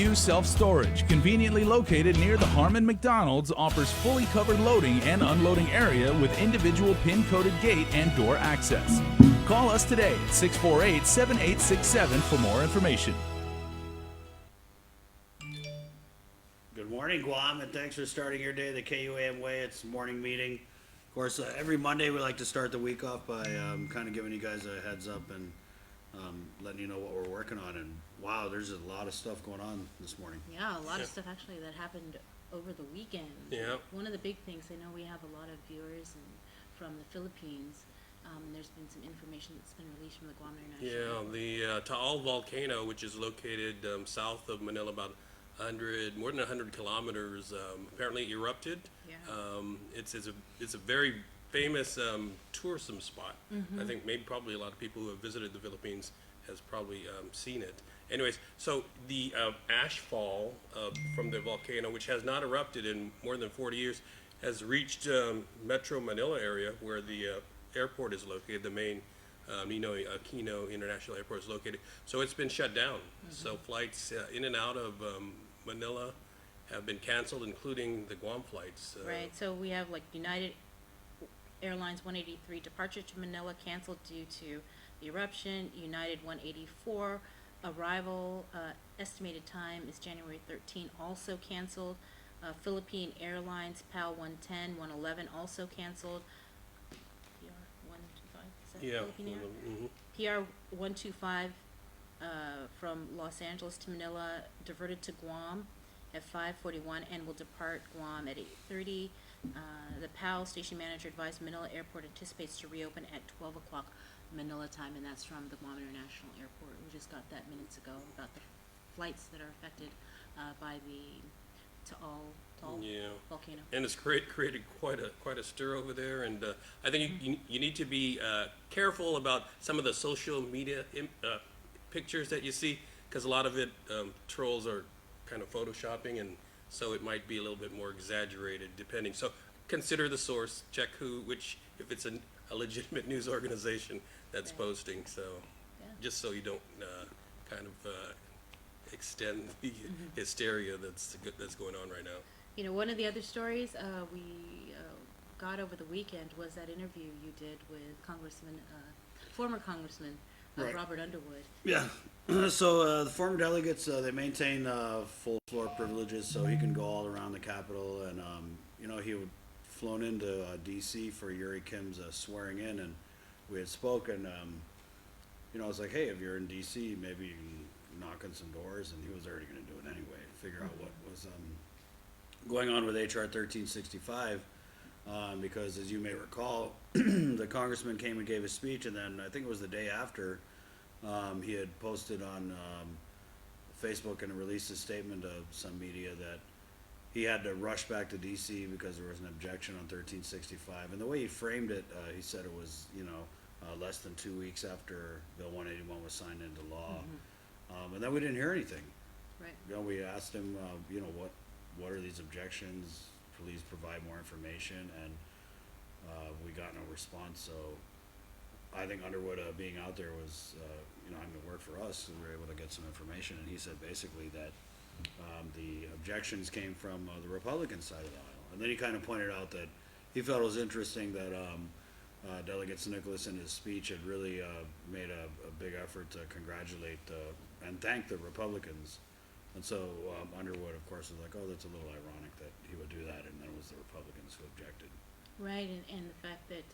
Q Self-Storage, conveniently located near the Harmon McDonald's, offers fully covered loading and unloading area with individual pin-coded gate and door access. Call us today at 648-7867 for more information. Good morning, Guam, and thanks for starting your day the KUAM way. It's morning meeting. Of course, every Monday we like to start the week off by kind of giving you guys a heads up and letting you know what we're working on. And wow, there's a lot of stuff going on this morning. Yeah, a lot of stuff actually that happened over the weekend. Yeah. One of the big things, I know we have a lot of viewers from the Philippines. There's been some information that's been released from the Guam International Airport. The Taal Volcano, which is located south of Manila, about more than 100 kilometers, apparently erupted. Yeah. It's a very famous tourism spot. I think probably a lot of people who have visited the Philippines has probably seen it. Anyways, so the ash fall from the volcano, which has not erupted in more than 40 years, has reached Metro Manila area where the airport is located, the main Aquino International Airport is located. So it's been shut down. So flights in and out of Manila have been canceled, including the Guam flights. Right, so we have like United Airlines 183 departure to Manila canceled due to the eruption. United 184 arrival estimated time is January 13, also canceled. Philippine Airlines PAL 110, 111 also canceled. PR125, is that Yeah. Philippine Air? PR125 from Los Angeles to Manila diverted to Guam at 5:41 and will depart Guam at 8:30. The PAL station manager advised Manila Airport anticipates to reopen at 12 o'clock Manila time, and that's from the Guam International Airport. We just got that minutes ago about the flights that are affected by the Taal Volcano. And it's created quite a stir over there. And I think you need to be careful about some of the social media pictures that you see, because a lot of it trolls are kind of photoshopping, and so it might be a little bit more exaggerated depending. So consider the source, check if it's a legitimate news organization that's posting. So just so you don't kind of extend the hysteria that's going on right now. You know, one of the other stories we got over the weekend was that interview you did with former Congressman Right. Robert Underwood. Yeah. So the former delegates, they maintain full floor privileges, so he can go all around the Capitol. And he had flown into D.C. for Yuri Kim's swearing in, and we had spoken. I was like, hey, if you're in D.C., maybe you can knock on some doors, and he was already going to do it anyway, figure out what was going on with H.R. 1365. Because as you may recall, the congressman came and gave a speech, and then I think it was the day after, he had posted on Facebook and released a statement to some media that he had to rush back to D.C. because there was an objection on 1365. And the way he framed it, he said it was, less than 2 weeks after Bill 181 was signed into law. And then we didn't hear anything. Right. We asked him, what are these objections? Please provide more information, and we got no response. So I think Underwood being out there was, work for us. We were able to get some information, and he said basically that the objections came from the Republican side of the aisle. And then he kind of pointed out that he felt it was interesting that Delegate Nicholas in his speech had really made a big effort to congratulate and thank the Republicans. And so Underwood, of course, was like, oh, that's a little ironic that he would do that, and then it was the Republicans who objected. Right, and the fact that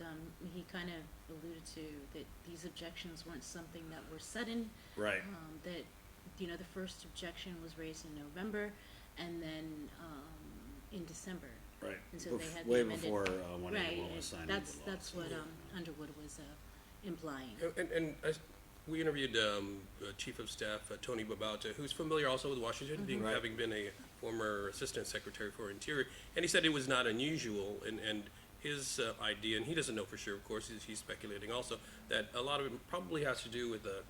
he kind of alluded to that these objections weren't something that were sudden. Right. That, the first objection was raised in November, and then in December. Right. And so they had way the amended, before 181 was signed into law. That's what Underwood was implying. And we interviewed Chief of Staff Tony Babauta, who's familiar also with Washington, having been a former Assistant Secretary for Interior, and he said it was not unusual, and his idea, and he doesn't know for sure, of course, he's speculating also, that a lot of it probably has to do with the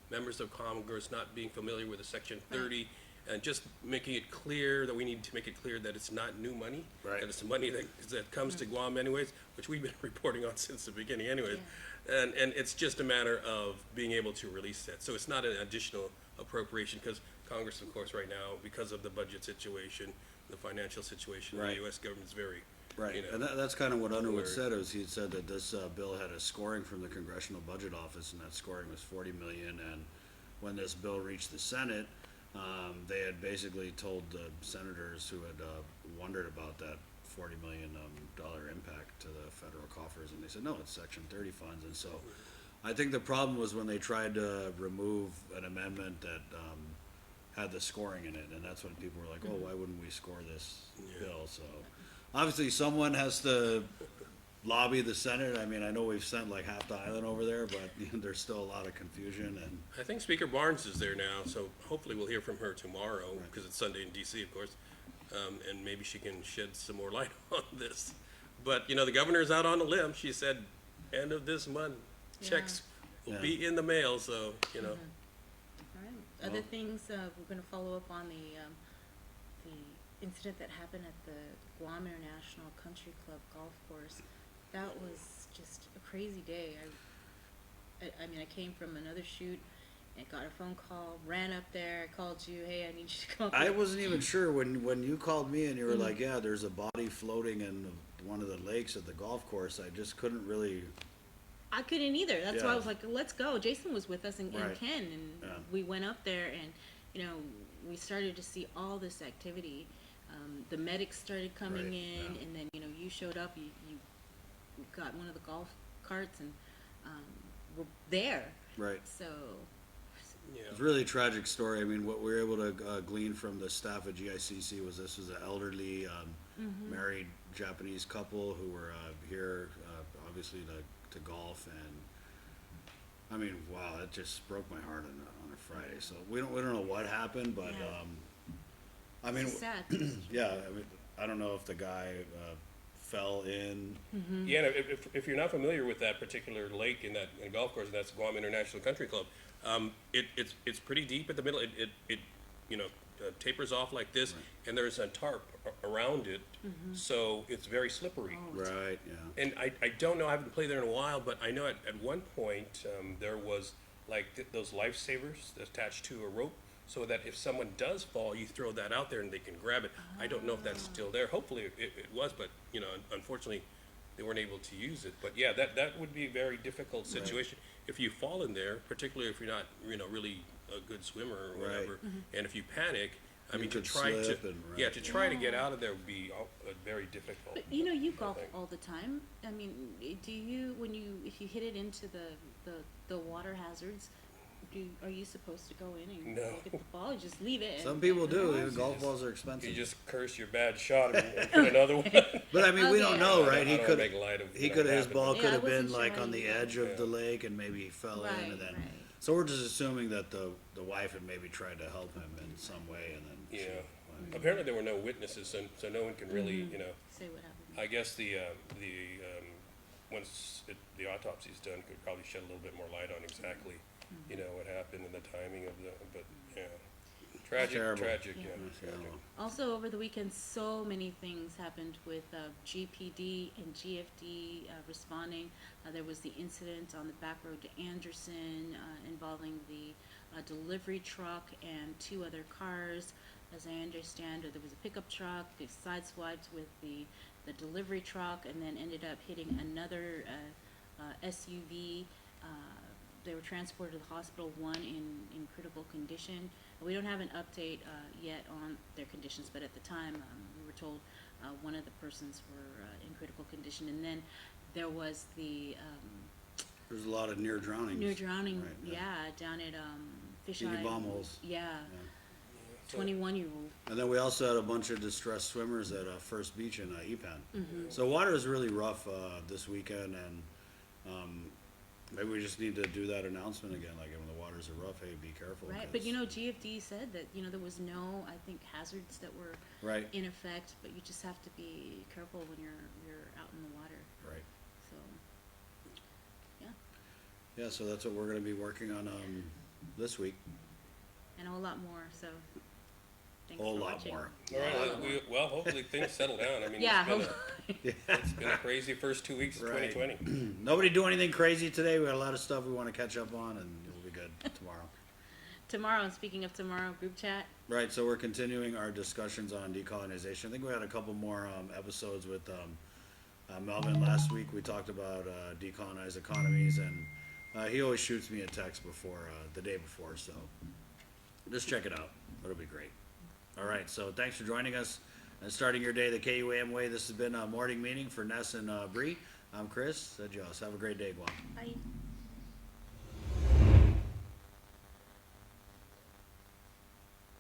members of Congress not being familiar with the Section 30, and just making it clear that we need to make it clear that it's not new money, that it's money that comes to Guam anyways, which we've been reporting on since the beginning anyways. And it's just a matter of being able to release that. So it's not an additional appropriation, because Congress, of course, right now, because of the budget situation, the financial situation, Right. the U.S. government's very, Right, you know, and that's kind of what Underwood where- said, is he said that this bill had a scoring from the Congressional Budget Office, and that scoring was 40 million, and when this bill reached the Senate, they had basically told the senators who had wondered about that $40 million dollar impact to the federal coffers, and they said, no, it's Section 30 funds, and so I think the problem was when they tried to remove an amendment that had the scoring in it, and that's when people were like, oh, why wouldn't we score this bill? So obviously someone has to lobby the Senate. I mean, I know we've sent like half the island over there, but there's still a lot of confusion, and I think Speaker Barnes is there now, so hopefully we'll hear from her tomorrow, because it's Sunday in D.C., of course, and maybe she can shed some more light on this. But, you know, the governor's out on a limb. She said, end of this month, checks will be in the mail, so, you know. All right. Other Well- things, we're gonna follow up on the incident that happened at the Guam International Country Club golf course. That was just a crazy day. I mean, I came from another shoot and got a phone call, ran up there, called you, hey, I need you to come up. I wasn't even sure when you called me and you were like, yeah, there's a body floating in one of the lakes at the golf course. I just couldn't really. I couldn't either. That's why I Yeah. was like, let's go. Jason was with us and Right. Ken, and Yeah. we went up there, and you know, we started to see all this activity. The medics started coming Right, in, yeah. and then you know, you showed up. You got one of the golf carts, and were there. Right. So Yeah. It's really a tragic story. I mean, what we were able to glean from the staff at GICC was this was an elderly married Japanese couple who were here, obviously to golf, and I mean, wow, that just broke my heart on a Friday. So we don't know what happened, but Yeah. I mean, it's sad. yeah, I mean, I don't know if the guy fell in. Yeah, and if you're not familiar with that particular lake in golf course, and that's Guam International Country Club, it's pretty deep at the middle. It you know, tapers off like this, and there's a tarp around it, so it's very slippery. Right. Yeah. And I don't know, I haven't played there in a while, but I know at one point there was like those lifesavers attached to a rope, so that if someone does fall, you throw that out there and they can grab it. I don't know if that's still there. Hopefully it was, but you know, unfortunately they weren't able to use it. But yeah, that would be a very difficult situation if you fall in there, particularly if you're not, you know, really a good swimmer or whatever. And if you panic, I You mean, to could try to slip and, right. to try to get out of there would be very difficult. But you know, you I golf think. all the time. I mean, do you if you hit it into the water hazards? Are you supposed to go in and No. look at the ball? You just leave it. Some and- people and do. go. Even golf balls are You expensive. just curse your bad shot and put another one. But I mean, we don't Okay. know, I right? He don't could make light of he what could his happened. ball Yeah, could I have been wasn't sure like how on the you- edge of Yeah. the lake, and maybe he fell in, and then. Right. So we're just assuming that the wife had maybe tried to help him in some way, and then. she Yeah. went. Apparently there were no witnesses, so no one can really, you know. Say what happened. I guess once the autopsy's done, could probably shed a little bit more light on exactly, you know, what happened and the timing of but yeah, tragic, Terrible. tragic, Yeah. yeah, tragic. Also, over the weekend, so many things happened with GPD and GFD responding. There was the incident on the back road to Anderson involving the delivery truck and two other cars. As I understand, there was a pickup truck. They sideswiped with the delivery truck and then ended up hitting another SUV. They were transported to the hospital, one in critical condition. We don't have an update yet on their conditions, but at the time we were told one of the persons were in critical condition. And then there was the There's a lot of near drownings. near drowning, Right, yeah, down at Fish Teeny Eye. bomb holes. Yeah, So- 21-year-old. And then we also had a bunch of distressed swimmers at First Beach in Epan. Mm-hmm. So water is really rough this weekend, and maybe we just need to do that announcement again. Like when the waters are rough, hey, be careful. Right, 'cause- but you know, GFD said that, you know, there was no, I think, hazards that were Right, in effect, but you just have to be careful when you're out in the water, right. so, yeah, Yeah, so that's what we're going to be working on this week. and a whole lot more, so, thanks A whole for lot watching. more. All right, well, hopefully things settle down. I mean, Yeah, it's been a crazy first 2 weeks of Right. 2020. Nobody do anything crazy today. We got a lot of stuff we want to catch up on, and we'll be good tomorrow. tomorrow, and speaking of tomorrow, group chat. Right, so we're continuing our discussions on decolonization. I think we had a couple more episodes with Melvin last week. We talked about decolonized economies, and he always shoots me a text before the day before, so just check it out. It'll be great. All right, so thanks for joining us and starting your day the KUAM way. This has been a morning meeting for Ness and Bree. I'm Chris. Adios. Have a great day, Guam. Bye.